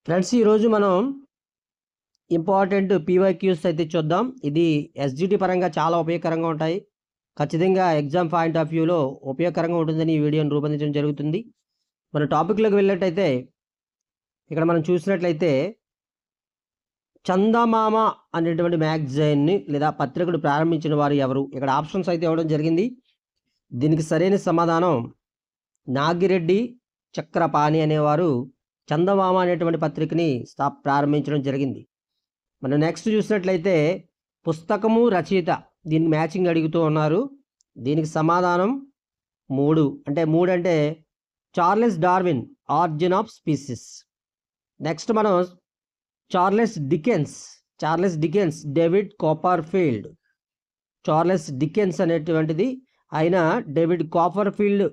Friends, ఈరోజు మనం important PYQs అయితే చూద్దాం. ఇది ఎస్జిటి పరంగా చాలా ఉపయోగకరంగా ఉంటాయి. ఖచ్చితంగా ఎగ్జామ్ పాయింట్ ఆఫ్ వ్యూలో ఉపయోగకరంగా ఉంటుందని ఈ వీడియోని రూపొందించడం జరుగుతుంది. మన టాపిక్లోకి వెళ్ళినట్టయితే ఇక్కడ మనం చూసినట్లయితే చందమామ అనేటువంటి మ్యాగజైన్ని లేదా పత్రికను ప్రారంభించిన వారు ఎవరు? ఇక్కడ ఆప్షన్స్ అయితే ఇవ్వడం జరిగింది. దీనికి సరైన సమాధానం నాగిరెడ్డి చక్రపాణి అనేవారు చందమామ అనేటువంటి పత్రికని ప్రారంభించడం జరిగింది. మనం నెక్స్ట్ చూసినట్లయితే పుస్తకము రచయిత, దీన్ని మ్యాచింగ్ అడుగుతూ ఉన్నారు. దీనికి సమాధానం 3 అంటే Charles Darwin, origin of species. Next మనం Charles Dickens, David Copperfield. Charles Dickens అనేటువంటిది ఆయన డేవిడ్ కాపర్ఫీల్డ్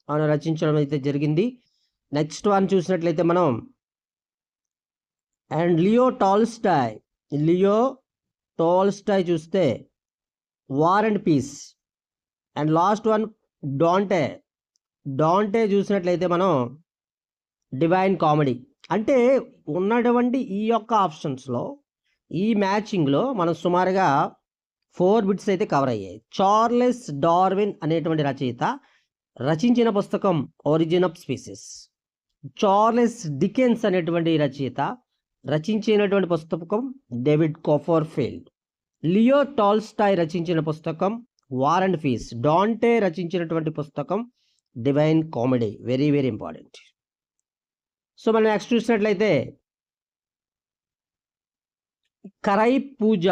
అని రచించడం అయితే జరిగింది. నెక్స్ట్ వన్ చూసినట్లయితే మనం అండ్ లియో టాల్స్టాయ్ చూస్తే war and peace. And last one Dante చూసినట్లయితే మనం డివైన్ కామెడీ. అంటే ఉన్నటువంటి ఈ యొక్క ఆప్షన్స్లో ఈ మ్యాచింగ్లో మనం సుమారుగా 4 బిట్స్ అయితే కవర్ అయ్యాయి. చార్లెస్ డార్విన్ అనేటువంటి రచయిత రచించిన పుస్తకం origin of species. Charles Dickens అనేటువంటి రచయిత రచించినటువంటి పుస్తకం డేవిడ్ కాపర్ఫీల్డ్. లియో టాల్స్టాయ్ రచించిన పుస్తకం వార్ అండ్ పీస్. డాంటే రచించినటువంటి పుస్తకం divine comedy. Very very important. So మనం నెక్స్ట్ చూసినట్లయితే కరై పూజ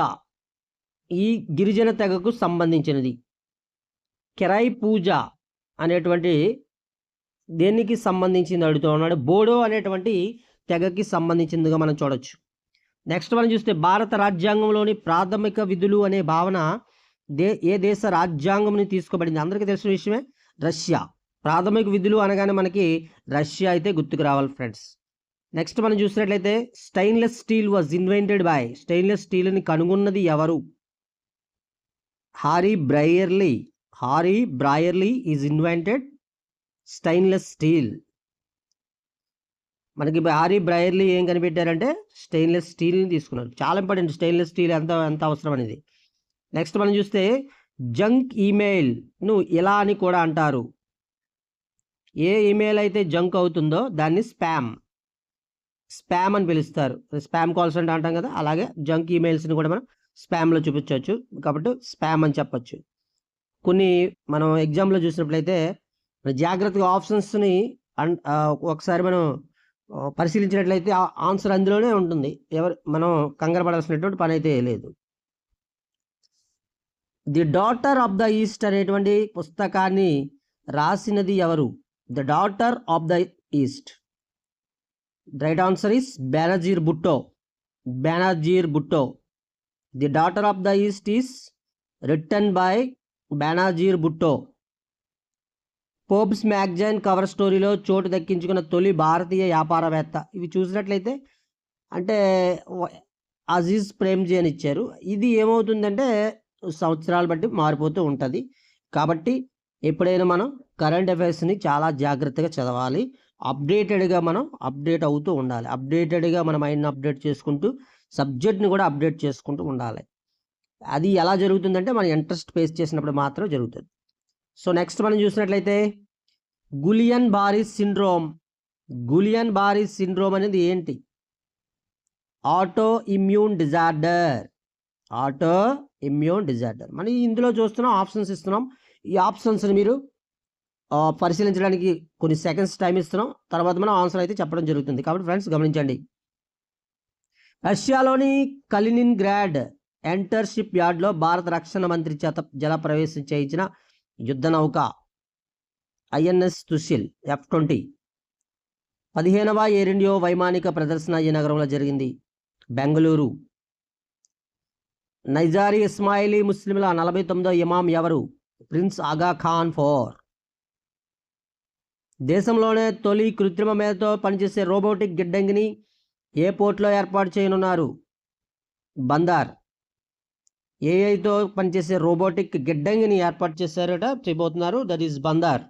ఈ గిరిజన తెగకు సంబంధించినది. కెరై పూజ అనేటువంటి దేనికి సంబంధించింది అడుగుతూ ఉన్నాడు. బోడో అనేటువంటి తెగకి సంబంధించిందిగా మనం చూడొచ్చు. నెక్స్ట్ మనం చూస్తే భారత రాజ్యాంగంలోని ప్రాథమిక విధులు అనే భావన ఏ దేశ రాజ్యాంగంని తీసుకోబడింది? అందరికీ తెలిసిన విషయమే, రష్యా. ప్రాథమిక విధులు అనగానే మనకి రష్యా అయితే గుర్తుకు రావాలి ఫ్రెండ్స్. నెక్స్ట్ మనం చూసినట్లయితే stainless steel was invented by. Stainless స్టీల్ని కనుగొన్నది ఎవరు? Harry Brearley is invented stainless steel. మనకి హారీ బ్రాయర్లీ ఏం కనిపెట్టారంటే స్టెయిన్లెస్ స్టీల్ని తీసుకున్నారు. చాలా ఇంపార్టెంట్ స్టెయిన్లెస్ స్టీల్ ఎంత అవసరం అనేది. నెక్స్ట్ మనం చూస్తే జంక్ ఈమెయిల్ను ఇలా అని కూడా అంటారు. ఏ ఈమెయిల్ అయితే జంక్ అవుతుందో దాన్ని స్పామ్ అని పిలుస్తారు. స్పామ్ కాల్స్ అంటే అంటాం కదా, అలాగే జంక్ ఈమెయిల్స్ని కూడా మనం స్పామ్లో చూపించవచ్చు. కాబట్టి స్పామ్ అని చెప్పచ్చు. కొన్ని మనం ఎగ్జామ్లో చూసినట్లయితే జాగ్రత్తగా ఆప్షన్స్ని ఒకసారి మనం పరిశీలించినట్లయితే ఆన్సర్ అందులోనే ఉంటుంది. మనం కంగారు పడాల్సినటువంటి పని అయితే లేదు. The daughter of the east అనేటువంటి పుస్తకాన్ని రాసినది ఎవరు? The daughter of the east. Right answer is Benazir Bhutto. The daughter of the east is written by Benazir Bhutto. Forbes magazine cover స్టోరీలో చోటు దక్కించుకున్న తొలి భారతీయ వ్యాపారవేత్త. ఇవి చూసినట్లయితే అంటే అజీజ్ ప్రేమ్జీ అని ఇచ్చారు. ఇది ఏమవుతుందంటే సంవత్సరాలు బట్టి మారిపోతూ ఉంటుంది. కాబట్టి ఎప్పుడైనా మనం కరెంట్ అఫైర్స్ని చాలా జాగ్రత్తగా చదవాలి. అప్డేటెడ్గా మనం అప్డేట్ అవుతూ ఉండాలి. అప్డేటెడ్గా మన మైండ్ని అప్డేట్ చేసుకుంటూ సబ్జెక్ట్ని కూడా అప్డేట్ చేసుకుంటూ ఉండాలి. అది ఎలా జరుగుతుందంటే మన ఇంట్రెస్ట్ ఫేస్ చేసినప్పుడు మాత్రం జరుగుతుంది. సో నెక్స్ట్ మనం చూసినట్లయితే గులియన్ బారీ సిండ్రోమ్ అనేది ఏంటి? Auto immune disorder. మనం ఇందులో చూస్తున్నాం, ఆప్షన్స్ ఇస్తున్నాం. ఈ ఆప్షన్స్ని మీరు పరిశీలించడానికి కొన్ని సెకండ్స్ టైం ఇస్తున్నాం. తర్వాత మనం ఆన్సర్ అయితే చెప్పడం జరుగుతుంది. కాబట్టి ఫ్రెండ్స్ గమనించండి. రష్యాలోని కలినిన్గ్రాడ్ ఎంటర్ షిప్ యార్డ్లో భారత రక్షణ మంత్రి చేత జల ప్రవేశం చేయించిన యుద్ధ నౌక ఐఎన్ఎస్ సుశీల్ F-20. 15వ ఎయిర్ ఇండియా వైమానిక ప్రదర్శన ఈ నగరంలో జరిగింది, బెంగళూరు. నైజారీ ఇస్మాయిలీ ముస్లింల 49వ ఇమాం ఎవరు? ప్రిన్స్ ఆగా ఖాన్ IV. దేశంలోనే తొలి కృత్రిమ మేధతో పనిచేసే రోబోటిక్ గిడ్డంగిని ఏ పోర్ట్లో ఏర్పాటు చేయనున్నారు? బందర్. ఏఐతో పనిచేసే రోబోటిక్ గిడ్డంగిని ఏర్పాటు చేయబోతున్నారు, దట్ ఈస్ బందర్.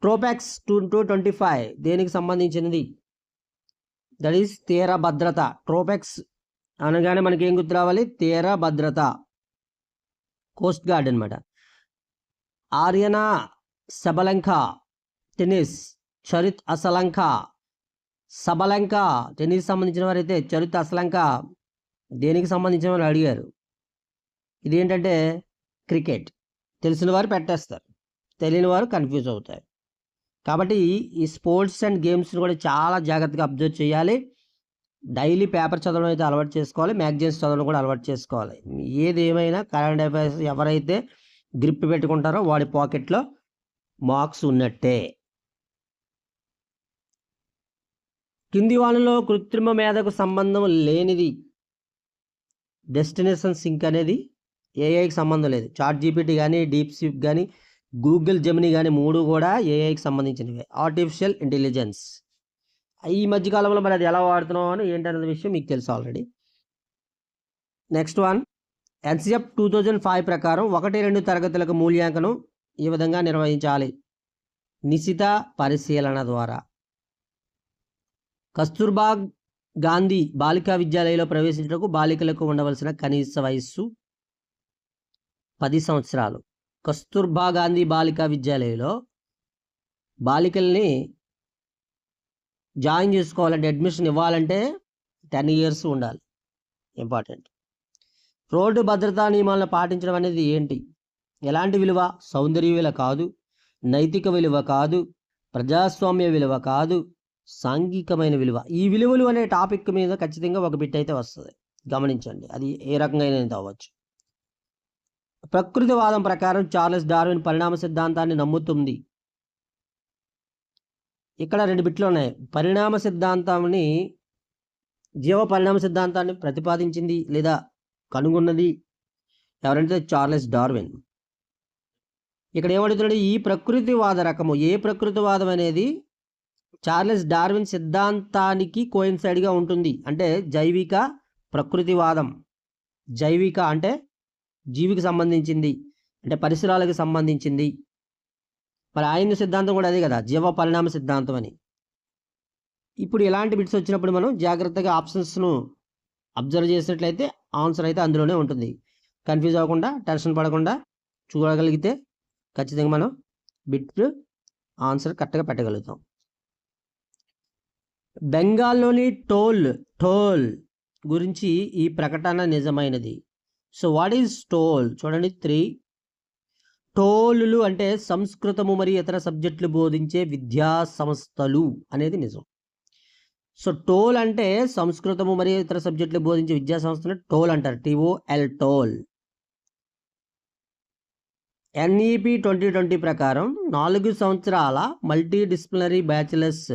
ట్రోపాక్స్ 225 దేనికి సంబంధించినది? దట్ ఈస్ తీర భద్రత. ట్రోపెక్స్ అనగానే మనకి ఏం గుర్తు రావాలి? తీర భద్రత, కోస్ట్ గార్డ్ అనమాట. Aryna Sabalenka tennis, Charith Asalanka Sabalenka tennis సంబంధించిన వారైతే చరిత్ అసలంక దేనికి సంబంధించిన వారు అడిగారు. ఇదేంటంటే క్రికెట్. తెలిసిన వారు పెట్టేస్తారు, తెలియని వారు కన్ఫ్యూజ్ అవుతారు. కాబట్టి ఈ స్పోర్ట్స్ అండ్ గేమ్స్ని కూడా చాలా జాగ్రత్తగా అబ్జర్వ్ చేయాలి. డైలీ పేపర్ చదవడం అయితే అలవాటు చేసుకోవాలి, మ్యాగజైన్స్ చదవడం కూడా అలవాటు చేసుకోవాలి. ఏది ఏమైనా కరెంట్ అఫైర్స్ ఎవరైతే గ్రిప్ పెట్టుకుంటారో వాడి పాకెట్లో మార్క్స్ ఉన్నట్టే. కింది వానలో కృత్రిమ మేధకు సంబంధం లేనిది. డెస్టినేషన్ సింక్ అనేది ఏఐకి సంబంధం లేదు. చాట్ జీపీటీ కానీ, డీప్ సీక్ కానీ, గూగుల్ జెమినీ కానీ 3 కూడా ఏఐకి సంబంధించినవి. ఆర్టిఫిషియల్ ఇంటెలిజెన్స్ ఈ మధ్యకాలంలో మరి అది ఎలా వాడుతున్నాం అని ఏంటనే విషయం మీకు తెలుసు ఆల్రెడీ. నెక్స్ట్ వన్, ఎన్సిఎఫ్ 2005 ప్రకారం 1-2 తరగతులకు మూల్యాంకనం ఈ విధంగా నిర్వహించాలి. నిశిత పరిశీలన ద్వారా. కస్తూర్బా గాంధీ బాలికా విద్యాలయంలో ప్రవేశించడానికి బాలికలకు ఉండవలసిన కనీస వయస్సు 10 సంవత్సరాలు. కస్తూర్బా గాంధీ బాలికా విద్యాలయంలో బాలికల్ని జాయిన్ చేసుకోవాలంటే, అడ్మిషన్ ఇవ్వాలంటే 10 years ఉండాలి. ఇంపార్టెంట్. రోడ్డు భద్రతా నియమాలను పాటించడం అనేది ఏంటి? ఎలాంటి విలువ? సౌందర్య విలువ కాదు, నైతిక విలువ కాదు, ప్రజాస్వామ్య విలువ కాదు, సాంఘికమైన విలువ. ఈ విలువలు అనే టాపిక్ మీద ఖచ్చితంగా ఒక బిట్ అయితే వస్తుంది, గమనించండి. అది ఏ రకంగా అవ్వచ్చు. ప్రకృతివాదం ప్రకారం చార్లెస్ డార్విన్ పరిణామ సిద్ధాంతాన్ని నమ్ముతుంది. ఇక్కడ 2 బిట్లు ఉన్నాయి. పరిణామ సిద్ధాంతాన్ని, జీవ పరిణామ సిద్ధాంతాన్ని ప్రతిపాదించింది లేదా కనుగొన్నది ఎవరంటే చార్లెస్ డార్విన్. ఇక్కడ ఏమడుగుతున్నాడు? ఈ ప్రకృతివాద రకము, ఏ ప్రకృతివాదం అనేది చార్లెస్ డార్విన్ సిద్ధాంతానికి కోయిన్సైడ్గా ఉంటుంది. అంటే జైవిక ప్రకృతివాదం. జైవిక అంటే జీవికి సంబంధించింది, అంటే పరిసరాలకు సంబంధించింది. మరి ఆయన సిద్ధాంతం కూడా అదే కదా, జీవ పరిణామ సిద్ధాంతం అని. ఇప్పుడు ఇలాంటి బిట్స్ వచ్చినప్పుడు మనం జాగ్రత్తగా ఆప్షన్స్ను అబ్జర్వ్ చేసినట్లయితే ఆన్సర్ అయితే అందులోనే ఉంటుంది. కన్ఫ్యూజ్ అవ్వకుండా, టెన్షన్ పడకుండా చూడగలిగితే ఖచ్చితంగా మనం బిట్ ఆన్సర్ కరెక్ట్గా పెట్టగలుగుతాం. బెంగాల్లోని టోల్ గురించి ఈ ప్రకటన నిజమైనది. So what is toll? చూడండి 3. టోలులు అంటే సంస్కృతము మరియు ఇతర సబ్జెక్టులు బోధించే విద్యా సంస్థలు అనేది నిజం. సో టోల్ అంటే సంస్కృతము మరియు ఇతర సబ్జెక్టులు బోధించే విద్యా సంస్థలు టోల్ అంటారు. TOL toll. NEP 2020 ప్రకారం 4 సంవత్సరాల మల్టీ డిసిప్లినరీ బ్యాచిలర్స్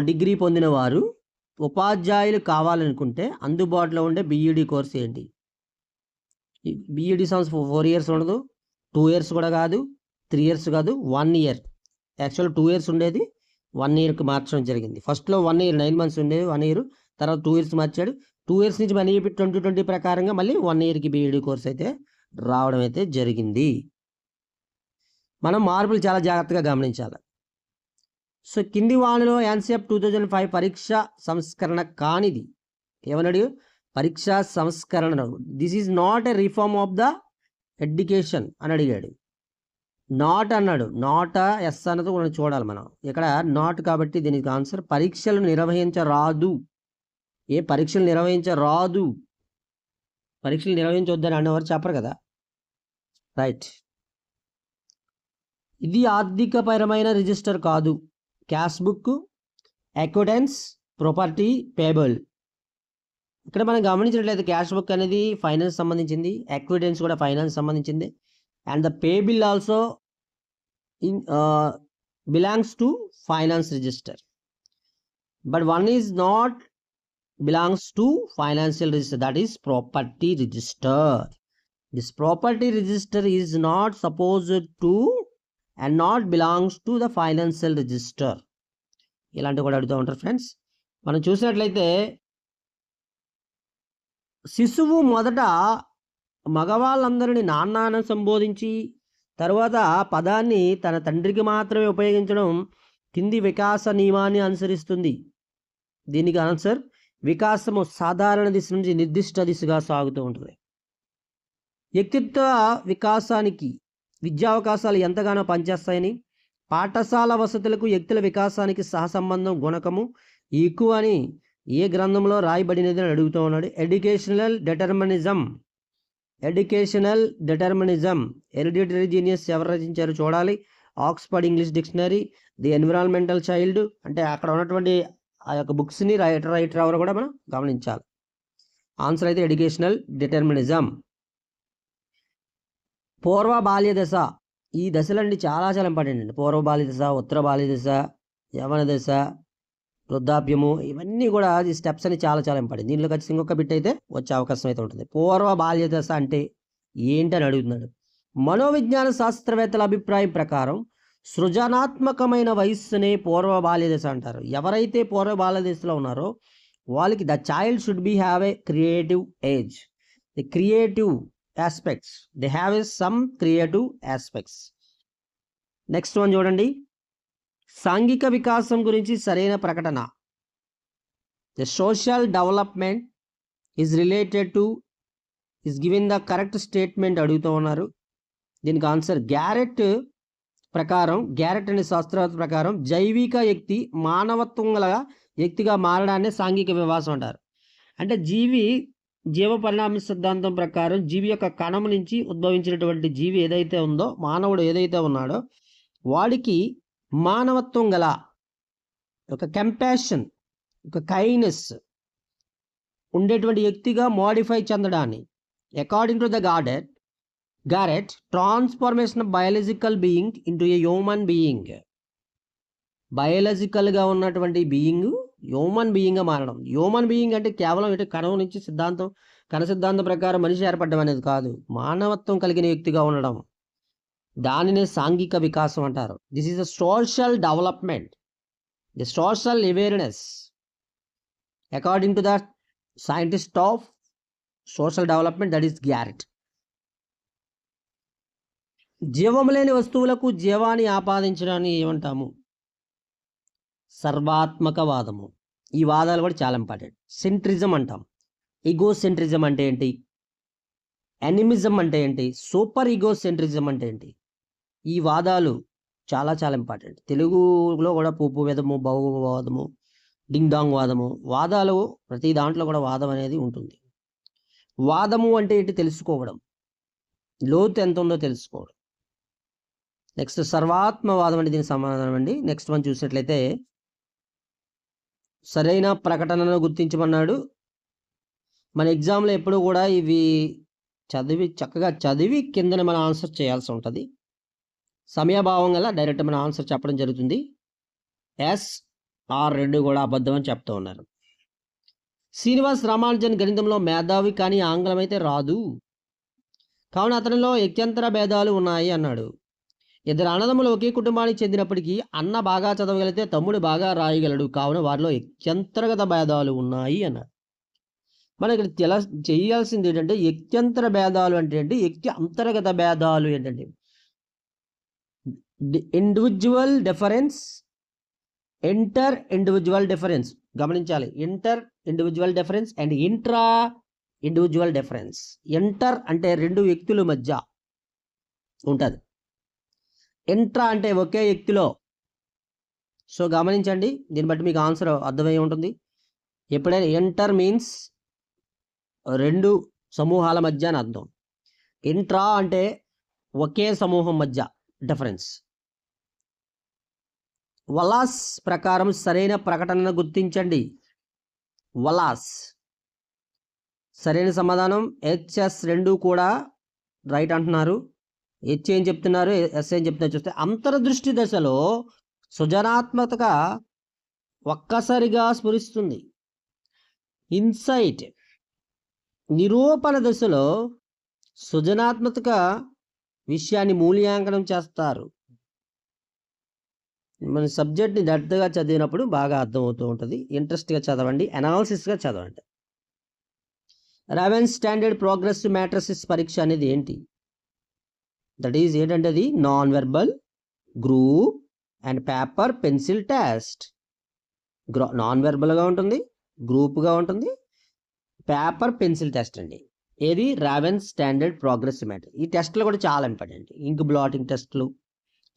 డిగ్రీ పొందిన వారు ఉపాధ్యాయులు కావాలనుకుంటే అందుబాటులో ఉండే BEd కోర్సు ఏంటి? BEd సంవత్సరం 4 years ఉండదు, 2 years కూడా కాదు, 3 years కాదు, 1 year. యాక్చువల్ 2 years ఉండేది 1 yearకి మార్చడం జరిగింది. ఫస్ట్లో 1 year 9 months ఉండేది, 1 year, తర్వాత 2 years మార్చాడు. 2 years నుంచి NEP 2020 ప్రకారంగా మళ్ళీ 1 yearకి BEd కోర్స్ అయితే రావడం అయితే జరిగింది. మనం మార్పులు చాలా జాగ్రత్తగా గమనించాలి. సో కింది వానలో ఎన్సిఎఫ్ 2005 పరీక్ష సంస్కరణ కానిది. ఏమన్నాడు? పరీక్షా సంస్కరణ. This is not a reform of the education అని అడిగాడు. నాట్ అన్నాడు. నాట్ ఎస్ అన్నది మనం చూడాలి మనం. ఇక్కడ నాట్ కాబట్టి దీనికి ఆన్సర్ పరీక్షలు నిర్వహించరాదు. పరీక్షలు నిర్వహించరాదు, పరీక్షలు నిర్వహించొద్దని అనేవారు చెప్పరు కదా. రైట్. ఇది ఆర్థికపరమైన రిజిస్టర్ కాదు. Cash book, accountants, property, payable. ఇక్కడ మనం గమనించినట్లయితే క్యాష్ బుక్ అనేది ఫైనాన్స్ సంబంధించింది, అకౌంటెన్స్ కూడా ఫైనాన్స్ సంబంధించింది, and the pay bill also belongs to finance register. But one is not belongs to financial register, that is property register. This property register is not supposed to and not belongs to the financial register. ఇలాంటివి కూడా అడుగుతూ ఉంటారు friends. మనం చూసినట్లయితే శిశువు మొదట మగవాళ్ళందరినీ నాన్న సంబోధించి తర్వాత పదాన్ని తన తండ్రికి మాత్రమే ఉపయోగించడం కింది వికాస నియమాన్ని అనుసరిస్తుంది. దీనికి ఆన్సర్ వికాసము సాధారణ దిశ నుంచి నిర్దిష్ట దిశగా సాగుతూ ఉంటుంది. వ్యక్తిత్వ వికాసానికి విద్యావకాశాలు ఎంతగానో పనిచేస్తాయని, పాఠశాల వసతులకు వ్యక్తుల వికాసానికి సహసంబంధం గుణకము ఎక్కువ అని ఏ గ్రంథంలో రాయబడినది అని అడుగుతూ ఉన్నాడు. ఎడ్యుకేషనల్ డెటర్మినిజం హెరిడిటరీ జీనియస్ ఎవరు రచించారు చూడాలి. Oxford English dictionary, the environmental child, అంటే అక్కడ ఉన్నటువంటి ఆ యొక్క బుక్స్ని రైటర్ ఎవరు కూడా మనం గమనించాలి. ఆన్సర్ అయితే ఎడ్యుకేషనల్ డెటర్మినిజం. పూర్వ బాల్య దశ, ఈ దశలన్నీ చాలా చాలా ఇంపార్టెంట్ అండి. పూర్వ బాల్య దశ, ఉత్తర బాల్య దశ, యవన దశ, వృద్ధాప్యము, ఇవన్నీ కూడా ఈ స్టెప్స్ అని చాలా చాలా ఇంపార్టెంట్. దీనిలో ఖచ్చితంగా ఇంకొక బిట్ అయితే వచ్చే అవకాశం అయితే ఉంటుంది. పూర్వ బాల్య దశ అంటే ఏంటని అడుగుతున్నాడు. మనోవిజ్ఞాన శాస్త్రవేత్తల అభిప్రాయం ప్రకారం సృజనాత్మకమైన వయస్సునే పూర్వ బాల్య దశ అంటారు. ఎవరైతే పూర్వ బాల్య దశలో ఉన్నారో వాళ్ళకి the child should be have a creative age. The creative aspects, they have a some creative aspects. Next one చూడండి. సాంఘిక వికాసం గురించి సరైన ప్రకటన. The social development is related to is given the correct statement అడుగుతూ ఉన్నారు. దీనికి ఆన్సర్ గ్యారెట్ అనే శాస్త్రవేత్త ప్రకారం జైవిక వ్యక్తి మానవత్వం గల వ్యక్తిగా మారడాన్ని సాంఘిక వికాసం అంటారు. అంటే జీవ పరిణామ సిద్ధాంతం ప్రకారం జీవి యొక్క కణం నుంచి ఉద్భవించినటువంటి జీవి ఏదైతే ఉందో, మానవుడు ఏదైతే ఉన్నాడో వాడికి మానవత్వం గల ఒక కంపాషన్, ఒక కైండ్నెస్ ఉండేటువంటి వ్యక్తిగా మోడిఫై చెందడాన్ని according to the Garrett transformation of biological being into a human being. బయాలజికల్గా ఉన్నటువంటి బీయింగ్ హ్యూమన్ బీయింగ్గా మారడం. హ్యూమన్ బీయింగ్ అంటే కేవలం ఇటు కణం నుంచి కణ సిద్ధాంతం ప్రకారం మనిషి ఏర్పడడం అనేది కాదు, మానవత్వం కలిగిన వ్యక్తిగా ఉండడం. దానినే సాంఘిక వికాసం అంటారు. This is a social development, the social awareness according to the scientist of social development, that is carat. జీవము లేని వస్తువులకు జీవాన్ని ఆపాదించడాన్ని ఏమంటాము? సర్వాత్మకవాదము. ఈ వాదాలు కూడా చాలా ఇంపార్టెంట్. సెంట్రిజం అంటాం. ఈగోసెంట్రిజం అంటే ఏంటి? ఎనిమిజం అంటే ఏంటి? సూపర్ ఈగోసెంట్రిజం అంటే ఏంటి? ఈ వాదాలు చాలా చాలా ఇంపార్టెంట్. తెలుగులో కూడా పూపు వేదము, భౌవాదము, డింగ్ డాంగ్ వాదము, వాదాలు ప్రతి దాంట్లో కూడా వాదం అనేది ఉంటుంది. వాదము అంటే ఏంటి తెలుసుకోవడం, లోతు ఎంత ఉందో తెలుసుకోవడం. నెక్స్ట్ సర్వాత్మవాదం అంటే దీనికి సమాధానం అండి. నెక్స్ట్ మనం చూసినట్లయితే సరైన ప్రకటనను గుర్తించమన్నాడు. మన ఎగ్జామ్లో ఎప్పుడు కూడా ఇవి చక్కగా చదివి కిందనే మన ఆన్సర్ చేయాల్సి ఉంటుంది. సమయభావం గల డైరెక్ట్ మన ఆన్సర్ చెప్పడం జరుగుతుంది. ఎస్ ఆర్ రెండు కూడా అబద్ధం అని చెప్తూ ఉన్నారు. శ్రీనివాస్ రామానుజన్ గణితంలో మేధావి, కానీ ఆంగ్లం అయితే రాదు, కావున అతనిలో వ్యక్త్యంతర భేదాలు ఉన్నాయి అన్నాడు. ఇద్దరు అన్నదమ్ములు ఒకే కుటుంబానికి చెందినప్పటికీ అన్న బాగా చదవగలిగితే తమ్ముడు బాగా రాయగలడు, కావున వారిలో వ్యక్త్యంతర్గత భేదాలు ఉన్నాయి అన్నాడు. మనం ఇక్కడ చేయాల్సింది ఏంటంటే వ్యక్త్యంతర భేదాలు అంటే ఏంటి, వ్యక్తి అంతర్గత భేదాలు ఏంటంటే individual difference, inter individual difference. గమనించాలి, inter individual difference and intra individual difference. Inter అంటే రెండు వ్యక్తుల మధ్య ఉంటుంది, ఇంట్రా అంటే ఒకే వ్యక్తిలో. సో గమనించండి, దీన్ని బట్టి మీకు ఆన్సర్ అర్థమై ఉంటుంది. ఎప్పుడైనా ఇంటర్ మీన్స్ రెండు సమూహాల మధ్య అని అర్థం. ఇంట్రా అంటే ఒకే సమూహం మధ్య డిఫరెన్స్. వలాస్ ప్రకారం సరైన ప్రకటనను గుర్తించండి. వలాస్ సరైన సమాధానం హెచ్ఎస్ రెండు కూడా రైట్ అంటున్నారు. హెచ్ ఏం చెప్తున్నారు, ఎస్ ఏం చెప్తున్నారు చూస్తే అంతర్దృష్టి దశలో సృజనాత్మకత ఒక్కసారిగా స్ఫురిస్తుంది. ఇన్సైట్ నిరూపణ దశలో సృజనాత్మక విషయాన్ని మూల్యాంకనం చేస్తారు. మన సబ్జెక్ట్ని దట్టగా చదివినప్పుడు బాగా అర్థమవుతూ ఉంటుంది. ఇంట్రెస్ట్గా చదవండి, అనాలిసిస్గా చదవండి. రావెన్ స్టాండర్డ్ ప్రోగ్రెసివ్ మ్యాట్రిసెస్ పరీక్ష అనేది ఏంటి? దట్ ఈజ్ ఏంటంటే అది non verbal group and paper pencil test. Non వెర్బల్గా ఉంటుంది, గ్రూప్గా ఉంటుంది. పేపర్ పెన్సిల్ టెస్ట్ అండి. ఏది రావెన్ స్టాండర్డ్ ప్రోగ్రెస్ మ్యాటర్. ఈ టెస్ట్లు కూడా చాలా ఇంపార్టెంట్. ఇంక్ బ్లాటింగ్ టెస్ట్లు,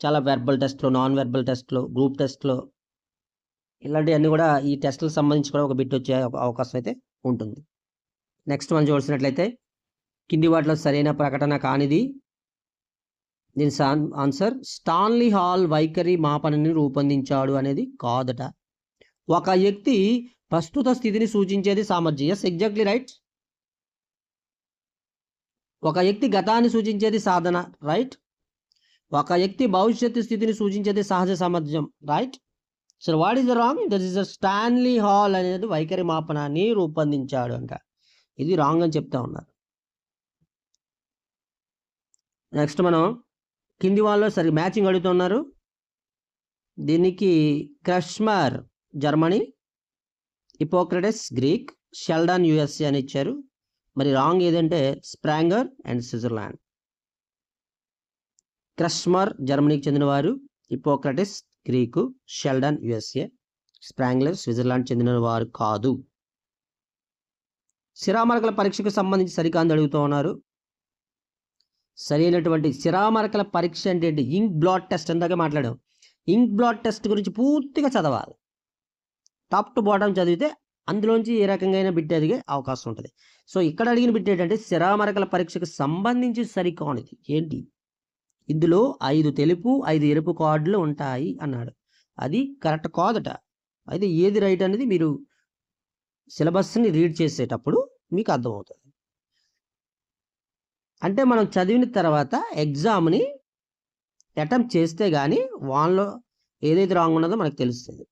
చాలా వెర్బల్ టెస్ట్లు, నాన్ వెర్బల్ టెస్ట్లు, గ్రూప్ టెస్ట్లు, ఇలాంటివన్నీ కూడా ఈ టెస్ట్లకు సంబంధించి కూడా ఒక బిట్ వచ్చే అవకాశం అయితే ఉంటుంది. నెక్స్ట్ మనం చూసినట్లయితే కింది వాటిలో సరైన ప్రకటన కానిది. దీని ఆన్సర్ స్టాన్లీ హాల్ వైఖరి మాపనని రూపొందించాడు అనేది కాదట. ఒక వ్యక్తి ప్రస్తుత స్థితిని సూచించేది సామర్థ్యం. Yes, exactly right. ఒక వ్యక్తి గతాన్ని సూచించేది సాధన. రైట్. ఒక వ్యక్తి భవిష్యత్తు స్థితిని సూచించేది సహజ సామర్థ్యం. Right. So what is the wrong? That is the Stanley hall అనేది వైఖరి మాపనాన్ని రూపొందించాడు అంట. ఇది రాంగ్ అని చెప్తా ఉన్నారు. నెక్స్ట్ మనం కింది వాళ్ళలో సరి మ్యాచింగ్ అడుగుతున్నారు. దీనికి క్రష్మర్ Germany, Hippocrates Greek, Sheldon USA అని ఇచ్చారు. మరి రాంగ్ ఏదంటే స్ప్రాంగర్ అండ్ స్విట్జర్లాండ్. క్రష్మర్ జర్మనీకి చెందినవారు, Hippocrates Greek, Sheldon USA. స్ప్రాంగ్లర్ Switzerland చెందినవారు కాదు. శిరామరకల పరీక్షకు సంబంధించి సరికాంది అడుగుతూ ఉన్నారు. సరైనటువంటి శిరామరకల పరీక్ష అంటే ఏంటి? ఇంక్ బ్లాట్ టెస్ట్ అందాక మాట్లాడాం. ఇంక్ బ్లాట్ టెస్ట్ గురించి పూర్తిగా చదవాలి. టాప్ టు బాటమ్ చదివితే అందులోంచి ఏ రకంగా బిట్ ఎదిగే అవకాశం ఉంటుంది. సో ఇక్కడ అడిగిన బిట్ ఏంటంటే శిరామరకల పరీక్షకు సంబంధించి సరికానిది ఏంటి? ఇందులో 5 తెలుపు 5 ఎరుపు కార్డులు ఉంటాయి అన్నాడు. అది కరెక్ట్ కాదట. అయితే ఏది రైట్ అనేది మీరు సిలబస్ని రీడ్ చేసేటప్పుడు మీకు అర్థమవుతుంది. అంటే మనం చదివిన తర్వాత ఎగ్జామ్ని అటెంప్ట్ చేస్తే కానీ వాళ్ళలో ఏదైతే రాంగ్ ఉన్నదో మనకు తెలుస్తుంది.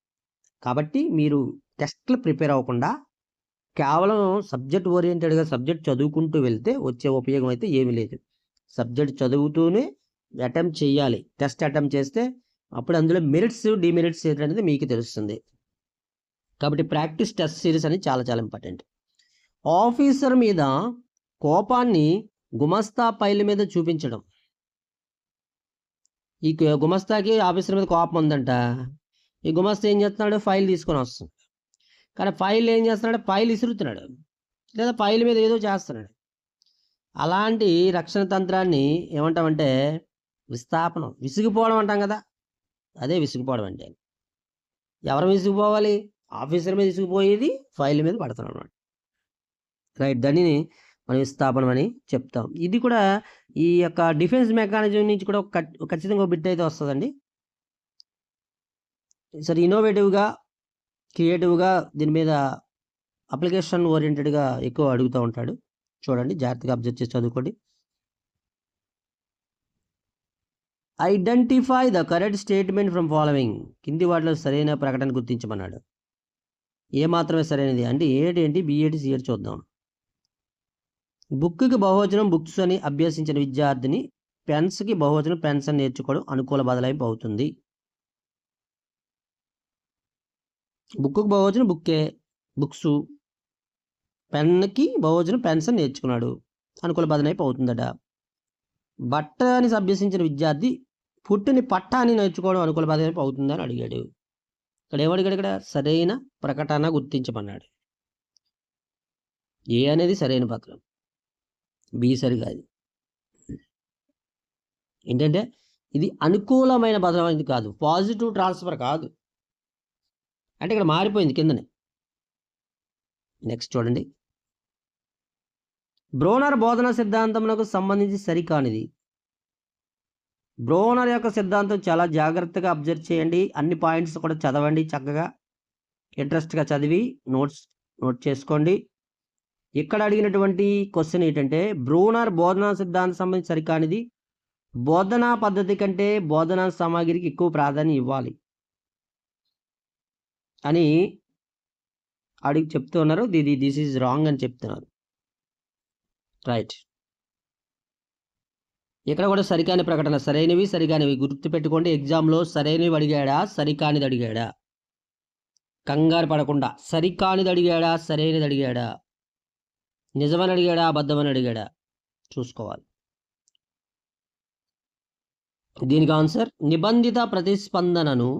కాబట్టి మీరు టెస్ట్లు ప్రిపేర్ అవ్వకుండా కేవలం సబ్జెక్ట్ ఓరియంటెడ్గా సబ్జెక్ట్ చదువుకుంటూ వెళ్తే వచ్చే ఉపయోగం అయితే ఏమీ లేదు. సబ్జెక్ట్ చదువుతూనే అటెంప్ట్ చేయాలి. టెస్ట్ అటెంప్ట్ చేస్తే అప్పుడు అందులో మెరిట్స్ డిమెరిట్స్ ఏంటనేది మీకు తెలుస్తుంది. కాబట్టి ప్రాక్టీస్ టెస్ట్ సిరీస్ అనేది చాలా చాలా ఇంపార్టెంట్. ఆఫీసర్ మీద కోపాన్ని గుమస్తా ఫైల్ మీద చూపించడం. ఈ గుమస్తాకి ఆఫీసర్ మీద కోపం ఉందంట. ఈ గుమస్తా ఏం చేస్తున్నాడు? ఫైల్ తీసుకొని వస్తుంది. కానీ ఫైల్ ఏం చేస్తున్నాడు? ఫైల్ ఇసురుతున్నాడు, లేదా ఫైల్ మీద ఏదో చేస్తున్నాడు. అలాంటి రక్షణ తంత్రాన్ని ఏమంటామంటే విస్థాపనం, విసిగిపోవడం అంటాం కదా. అదే విసిగిపోవడం అంటే. ఎవరు విసిగిపోవాలి? ఆఫీసర్ మీద విసిగిపోయేది ఫైల్ మీద పడుతున్నాడు అన్నమాట. రైట్. దానిని మనం విస్థాపనం అని చెప్తాం. ఇది కూడా ఈ యొక్క డిఫెన్స్ మెకానిజం నుంచి కూడా ఖచ్చితంగా బిట్ అయితే వస్తుందండి. సరే, ఇన్నోవేటివ్గా క్రియేటివ్గా దీని మీద అప్లికేషన్ ఓరియంటెడ్గా ఎక్కువ అడుగుతూ ఉంటాడు. చూడండి, జాగ్రత్తగా అబ్జర్వ్ చేసి చదువుకోండి. Identify the correct statement from following. కింది వాటిలో సరైన ప్రకటన గుర్తించమన్నాడు. ఏ మాత్రమే సరైనది అంటే ఏంటి? బిఏటి సిఏటి చూద్దాం. బుక్కి బహువచనం బుక్స్ అని అభ్యసించిన విద్యార్థిని పెన్స్కి బహువచనం పెన్స్ అని నేర్చుకోవడం అనుకూల బదలాయింపు అవుతుంది. బుక్కు బహువచనం బుక్కే, బుక్స్. పెన్కి బహువచనం పెన్స్ అని నేర్చుకున్నాడు, అనుకూల బదలాయింపు అవుతుందట. బట్టని అభ్యసించిన విద్యార్థి పుట్టిని పట్ట అని నేర్చుకోవడం అనుకూల బదలాయింపు అవుతుందని అడిగాడు. ఇక్కడ ఏమడిగాడు? ఇక్కడ సరైన ప్రకటన గుర్తించమన్నాడు. ఏ అనేది సరైన పత్రం, బి సరికాదు. ఏంటంటే ఇది అనుకూలమైన బదలాయింపు కాదు, పాజిటివ్ ట్రాన్స్ఫర్ కాదు. అంటే ఇక్కడ మారిపోయింది కిందనే. నెక్స్ట్ చూడండి. బ్రోనర్ బోధన సిద్ధాంతమునకు సంబంధించి సరికానిది. బ్రోనర్ యొక్క సిద్ధాంతం చాలా జాగ్రత్తగా అబ్జర్వ్ చేయండి. అన్ని పాయింట్స్ కూడా చదవండి, చక్కగా ఇంట్రెస్ట్గా చదివి నోట్ చేసుకోండి. ఇక్కడ అడిగినటువంటి క్వశ్చన్ ఏంటంటే బ్రోనర్ బోధనా సిద్ధాంతం సంబంధించి సరికానిది. బోధనా పద్ధతి కంటే బోధనా సామాగ్రికి ఎక్కువ ప్రాధాన్యం ఇవ్వాలి అని అడిగి చెప్తున్నారు. దిస్ ఈజ్ రాంగ్ అని చెప్తున్నారు. రైట్. ఇక్కడ కూడా సరికాని ప్రకటన, సరైనవి సరికానివి గుర్తుపెట్టుకోండి. ఎగ్జామ్లో సరైనవి అడిగాడా, సరికానిది అడిగాడా, కంగారు పడకుండా సరికానిది అడిగాడా, సరైనది అడిగాడా, నిజమని అడిగాడా, అబద్ధమని అడిగాడా చూసుకోవాలి. దీనికి ఆన్సర్ నిబంధిత ప్రతిస్పందనను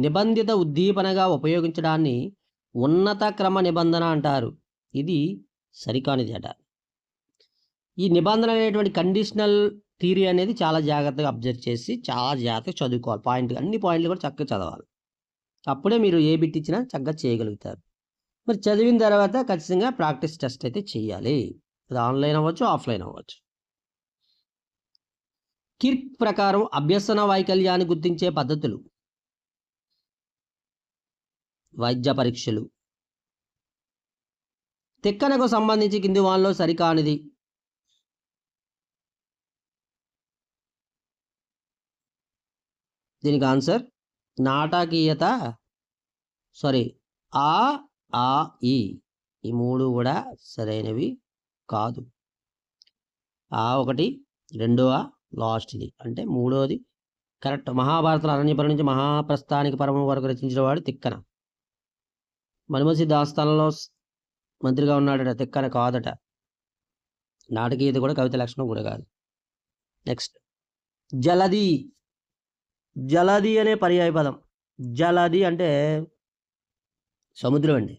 నిబంధిత ఉద్దీపనగా ఉపయోగించడాన్ని ఉన్నత క్రమ నిబంధన అంటారు. ఇది సరికానిది అట. ఈ నిబంధన అనేటువంటి కండిషనల్ థియరీ అనేది చాలా జాగ్రత్తగా అబ్జర్వ్ చేసి చాలా జాగ్రత్తగా చదువుకోవాలి. అన్ని పాయింట్లు కూడా చక్కగా చదవాలి. అప్పుడే మీరు ఏ బిట్ ఇచ్చినా చక్కగా చేయగలుగుతారు. మరి చదివిన తర్వాత ఖచ్చితంగా ప్రాక్టీస్ టెస్ట్ అయితే చేయాలి. అది ఆన్లైన్ అవ్వచ్చు, ఆఫ్లైన్ అవ్వచ్చు. కిర్క్ ప్రకారం అభ్యసన వైకల్యాన్ని గుర్తించే పద్ధతులు: వైద్య పరీక్షలు. తిక్కనకు సంబంధించి కింది వానిలో సరికానిది. దీనికి ఆన్సర్ నాటకీయత, ఆ ఈ 3 కూడా సరైనవి కాదు. ఒకటి, రెండవ లాస్ట్ది అంటే మూడోది కరెక్ట్. మహాభారతంలో అరణ్యపురం నుంచి మహాప్రస్థానికి పరమ వరకు రచించిన వాడు తిక్కన. మనుమసిద్ధ ఆస్థానంలో మంత్రిగా ఉన్నాడట, తిక్కన కాదట. నాటకీయత కూడా కవిత లక్షణం కూడా కాదు. నెక్స్ట్ జలది. జలది అనే పర్యాయ పదం. జలది అంటే సముద్రం అండి.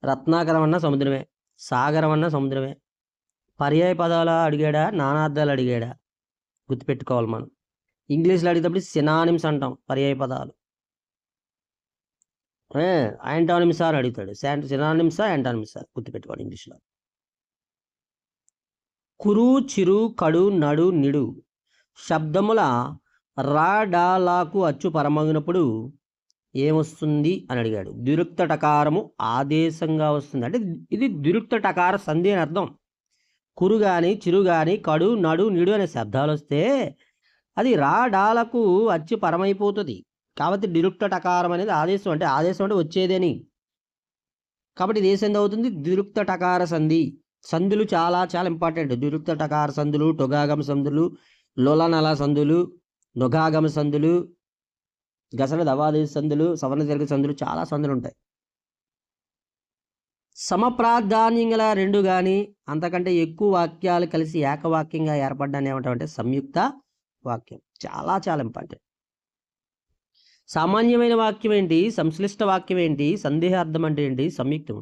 రత్నాకరం అన్న సముద్రమే, సాగరం అన్న సముద్రమే. పర్యాయ పదాలు అడిగాడా, నానార్థాలు అడిగాడా గుర్తుపెట్టుకోవాలి మనం. ఇంగ్లీష్లో అడిగేటప్పుడు సినానిమ్స్ అంటాం పర్యాయ పదాలు. యాంటానిమ్సా అని అడుగుతాడు. సినానిమ్సా యాంటానిమ్సా గుర్తుపెట్టుకోవాలి ఇంగ్లీష్లో. కురు, చిరు, కడు, నడు, నిడు శబ్దముల రా డా లాకు అచ్చు పరమగినప్పుడు ఏమొస్తుంది అని అడిగాడు. ద్విరుక్త టకారము ఆదేశంగా వస్తుంది. అంటే ఇది ద్విరుక్త టకార సంధి అని అర్థం. కురు కానీ, చిరు కానీ, కడు, నడు, నిడు అనే శబ్దాలు వస్తే అది రా డాలకు అచ్చు పరమైపోతుంది. కాబట్టి ద్విరుక్త టకారం అనేది ఆదేశం. అంటే ఆదేశం అంటే వచ్చేదని. కాబట్టి ఇది ఏ సంధి అవుతుంది? ద్విరుక్త టకార సంధి. సంధులు చాలా చాలా ఇంపార్టెంట్. ద్విరుక్త టకార సంధులు, టొగాగమ సంధులు, లోలనల సంధులు, నొగాగమ సంధులు, గసల దవాదేశ సంధులు, సవర్ణ దీర్ఘ సంధులు, చాలా సంధులు ఉంటాయి. సమప్రాధాన్యం గల 2 కానీ అంతకంటే ఎక్కువ వాక్యాలు కలిసి ఏకవాక్యంగా ఏర్పడ్డాన్ని ఏమంటామంటే సంయుక్త వాక్యం. చాలా చాలా ఇంపార్టెంట్. సామాన్యమైన వాక్యం ఏంటి, సంశ్లిష్ట వాక్యం ఏంటి, సందేహార్థం అంటే ఏంటి, సంయుక్తం.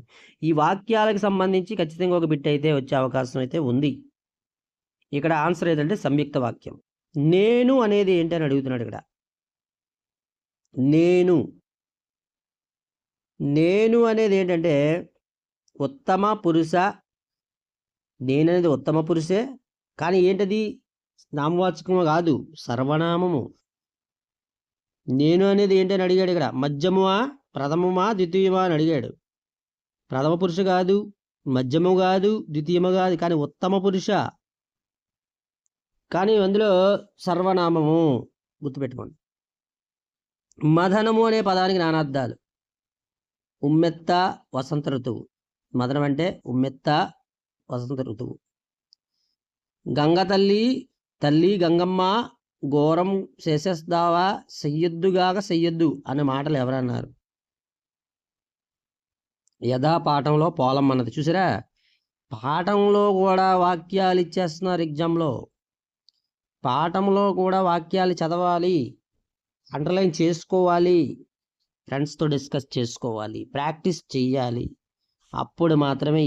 ఈ వాక్యాలకు సంబంధించి ఖచ్చితంగా ఒక బిట్ అయితే వచ్చే అవకాశం అయితే ఉంది. ఇక్కడ ఆన్సర్ ఏంటంటే సంయుక్త వాక్యం. నేను అనేది ఏంటి అని అడుగుతున్నాడు ఇక్కడ. నేను అనేది ఏంటంటే ఉత్తమ పురుష. నేననేది ఉత్తమ పురుషే, కానీ ఏంటది నామవాచకము కాదు, సర్వనామము. నేను అనేది ఏంటని అడిగాడు ఇక్కడ. మధ్యమా, ప్రథమమా, ద్వితీయమా అని అడిగాడు. ప్రథమ పురుష కాదు, మధ్యము కాదు, ద్వితీయము కాదు, కానీ ఉత్తమ పురుష. కానీ అందులో సర్వనామము. గుర్తుపెట్టుకోండి. మదనము అనే పదానికి నానార్థాలు. ఉమ్మెత్త, వసంత ఋతువు. మదనం అంటే ఉమ్మెత్త, వసంత ఋతువు. గంగ తల్లి గంగమ్మ ఘోరం చేసేస్తావా, చెయ్యొద్దుగాక చెయ్యొద్దు అనే మాటలు ఎవరన్నారు? యథా పాఠంలో పోలం అన్నది. చూసారా, పాఠంలో కూడా వాక్యాలు ఇచ్చేస్తున్నారు ఎగ్జామ్లో. పాఠంలో కూడా వాక్యాలు చదవాలి, అండర్లైన్ చేసుకోవాలి, ఫ్రెండ్స్తో డిస్కస్ చేసుకోవాలి, ప్రాక్టీస్ చెయ్యాలి. అప్పుడు మాత్రమే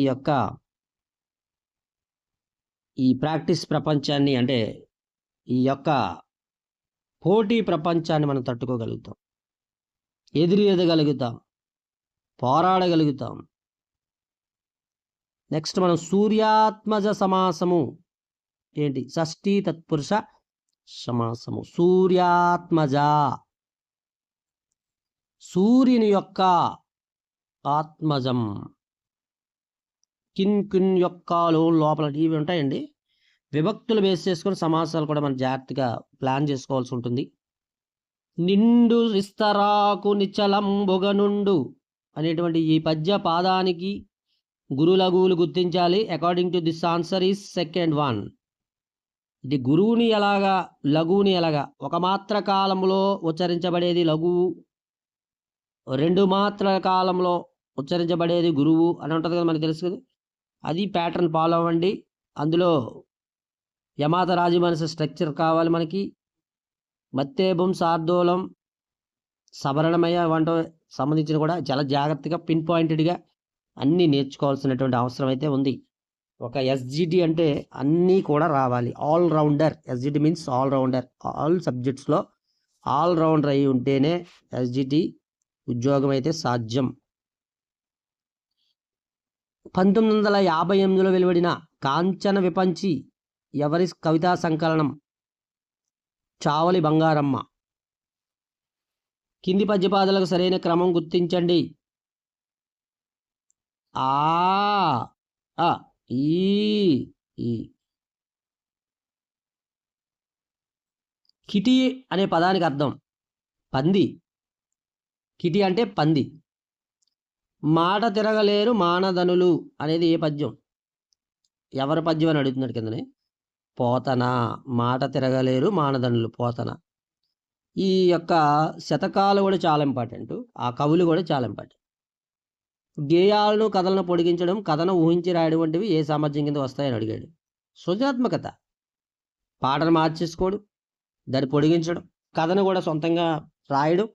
ఈ ప్రాక్టీస్ ప్రపంచాన్ని, అంటే ఈ యొక్క పోటీ ప్రపంచాన్ని మనం తట్టుకోగలుగుతాం, ఎదుగలుగుతాం, పోరాడగలుగుతాం. నెక్స్ట్ మనం సూర్యాత్మజ సమాసము ఏంటి? షష్ఠీ తత్పురుష సమాసము. సూర్యాత్మజ, సూర్యుని యొక్క ఆత్మజం. కిన్ యొక్క లోపల ఇవి ఉంటాయండి. విభక్తులు బేస్ చేసుకుని సమాసాలు కూడా మనం జాగ్రత్తగా ప్లాన్ చేసుకోవాల్సి ఉంటుంది. నిండు విస్తరాకు నిచ్చలంబుగనుండు అనేటువంటి ఈ పద్య పాదానికి గురులగులు గుర్తించాలి. According to this answer is second one. ఇది గురువుని ఎలాగా, లఘువుని ఎలాగా. ఒక మాత్ర కాలంలో ఉచ్చరించబడేది లఘువు, 2 మాత్రల కాలంలో ఉచ్చరించబడేది గురువు అని ఉంటుంది కదా, మనకు తెలుసు కదా. అది ప్యాటర్న్ ఫాలో అవ్వండి. అందులో యమాత రాజు మనసు స్ట్రక్చర్ కావాలి మనకి. మత్తేబం శార్దూలం సవరణమయ వంట సంబంధించిన కూడా చాలా జాగ్రత్తగా పిన్ పాయింటెడ్గా అన్నీ నేర్చుకోవాల్సినటువంటి అవసరం అయితే ఉంది. ఒక ఎస్జిటి అంటే అన్నీ కూడా రావాలి. All rounder. SGT means all rounder. All సబ్జెక్ట్స్లో ఆల్ రౌండర్ అయి ఉంటేనే ఎస్జిటి ఉద్యోగం అయితే సాధ్యం. 1958లో వెలువడిన కాంచన విపంచి ఎవరి కవితా సంకలనం? చావలి బంగారమ్మ. కింది పద్యపాదాలకు సరైన క్రమం గుర్తించండి. ఆ అ ఈ కిటి అనే పదానికి అర్థం పంది. కిటి అంటే పంది. మాట తిరగలేరు మానధనులు అనేది ఏ పద్యం? ఎవరి పద్యం అని అడుగుతున్నాడు కిందనే. పోతన. మాట తిరగలేరు మానధనులు పోతన. ఈ యొక్క శతకాలు కూడా చాలా ఇంపార్టెంట్. ఆ కవులు కూడా చాలా ఇంపార్టెంట్. గేయాలను కథలను పొడిగించడం, కథను ఊహించి రాయడం వంటివి ఏ సామర్థ్యం కింద వస్తాయని అడిగాడు. సృజనాత్మకత. పాటను మార్చేసుకోవడం, దాన్ని పొడిగించడం, కథను కూడా సొంతంగా రాయడం,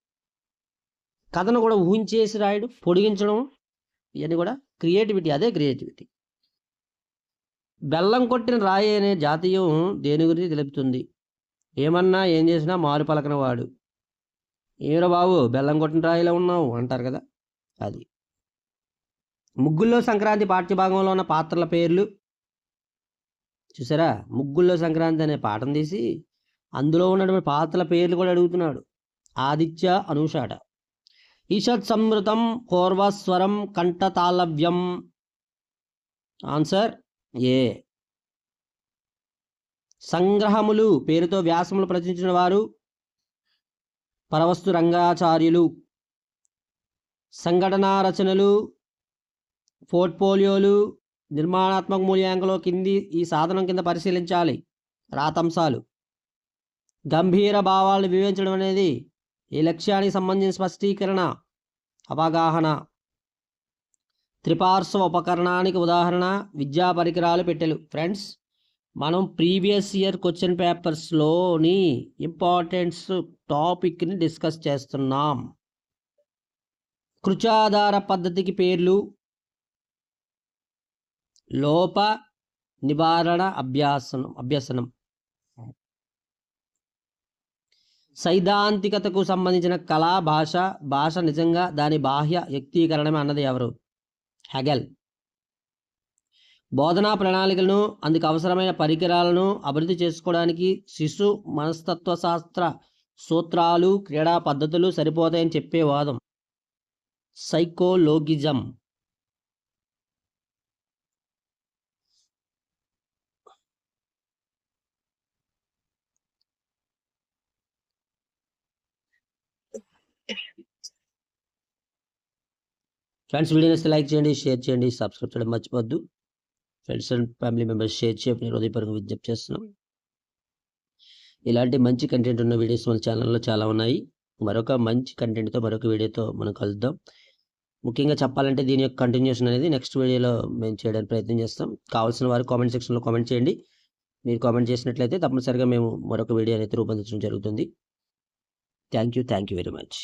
కథను కూడా ఊహించేసి రాయడం, పొడిగించడం, ఇవన్నీ కూడా క్రియేటివిటీ. అదే క్రియేటివిటీ. బెల్లం కొట్టిన రాయి అనే జాతీయం దేని గురించి తెలుపుతుంది? ఏమన్నా ఏం చేసినా మారు పలకన వాడు. ఏమిరా బాబు బెల్లం కొట్టిన రాయిలో ఉన్నావు అంటారు కదా, అది. ముగ్గుల్లో సంక్రాంతి పాఠ్యభాగంలో ఉన్న పాత్రల పేర్లు చూసారా? ముగ్గుల్లో సంక్రాంతి అనే పాఠం తీసి అందులో ఉన్నటువంటి పాత్రల పేర్లు కూడా అడుగుతున్నాడు. ఆదిత్య, అనూషాట. ఈషత్ సమృతం కోర్వస్వరం కంఠతాళవ్యం. ఆన్సర్ ఏ. సంగ్రహములు పేరుతో వ్యాసములు ప్రచురించిన వారు పరవస్తు రంగాచార్యులు. సంఘటనా రచనలు, పోర్ట్ఫోలియోలు, నిర్మాణాత్మక మూల్యాంకంలో కింది ఈ సాధనం కింద పరిశీలించాలి. రాతంశాలు. గంభీర భావాలను వివరించడం అనేది ఈ లక్ష్యానికి సంబంధించిన స్పష్టీకరణ, అవగాహన. త్రిపార్శ్వ ఉపకరణానికి ఉదాహరణ విద్యా పరికరాలు, పెట్టెలు. ఫ్రెండ్స్, మనం ప్రీవియస్ ఇయర్ క్వశ్చన్ పేపర్స్లోని ఇంపార్టెన్స్ టాపిక్ని డిస్కస్ చేస్తున్నాం. కృచాధార పద్ధతికి పేర్లు: లోప నివారణ అభ్యసనం. సైద్ధాంతికతకు సంబంధించిన కళా భాష. భాష నిజంగా దాని బాహ్య వ్యక్తీకరణమే అన్నది ఎవరు? హెగెల్. బోధనా ప్రణాళికలను, అందుకు అవసరమైన పరికరాలను అభివృద్ధి చేసుకోవడానికి శిశు మనస్తత్వశాస్త్ర సూత్రాలు, క్రీడా పద్ధతులు సరిపోతాయని చెప్పే వాదం సైకోలోగిజం. ఫ్రెండ్స్, వీడియో నచ్చితే లైక్ చేయండి, షేర్ చేయండి, సబ్స్క్రైబ్ చేయడం మర్చిపోద్దు. Friends and family members share చేయని హృదయపూర్వకంగా విజ్ఞప్తి చేస్తున్నాం. ఇలాంటి మంచి కంటెంట్ ఉన్న వీడియోస్ మన ఛానల్లో చాలా ఉన్నాయి. మరొక మంచి కంటెంట్తో మరొక వీడియోతో మనం కలుద్దాం. ముఖ్యంగా చెప్పాలంటే దీని యొక్క కంటిన్యూషన్ అనేది నెక్స్ట్ వీడియోలో మేము చేయడానికి ప్రయత్నం చేస్తాం. కావాల్సిన వారు కామెంట్ సెక్షన్లో కామెంట్ చేయండి. మీరు కామెంట్ చేసినట్లయితే తప్పనిసరిగా మేము మరొక వీడియో అనేది రూపొందించడం జరుగుతుంది. Thank you very much.